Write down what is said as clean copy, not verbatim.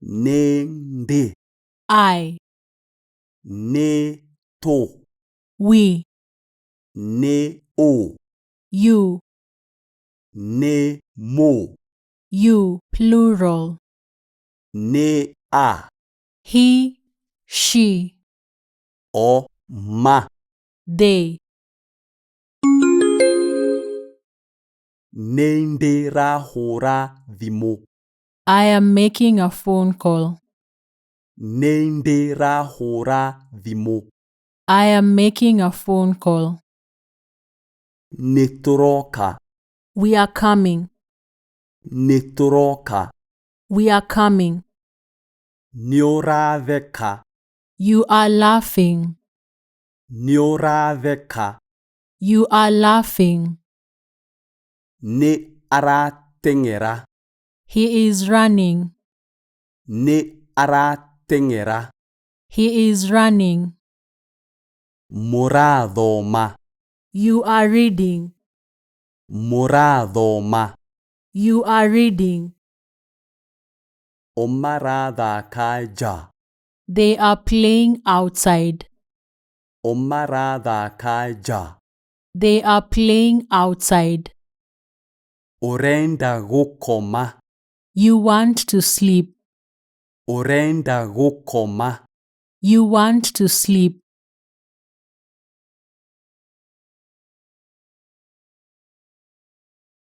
Nĩ ndĩ. I. Nĩ tũ. We. Nĩ ũ. You. Nĩ mũ. You, plural. Nĩ a. He, she. O ma. They. Nĩ ndĩrahũra thimũ. I am making a phone call. Nĩ ndĩrahũra thimũ. I am making a phone call. Nĩ tũroka. We are coming. Nĩ tũroka. We are coming. Nĩ ũratheka. You are laughing. Nĩ ũratheka. You are laughing. Nĩ arateng'era. He is running. Nĩ arateng'era. He is running. Mũrathoma. You are reading. Mũrathoma. You are reading. O marathaka nja. They are playing outside. O marathaka nja. They are playing outside. Ũrenda gũkoma. You want to sleep. Ũrenda gũkoma. You want to sleep.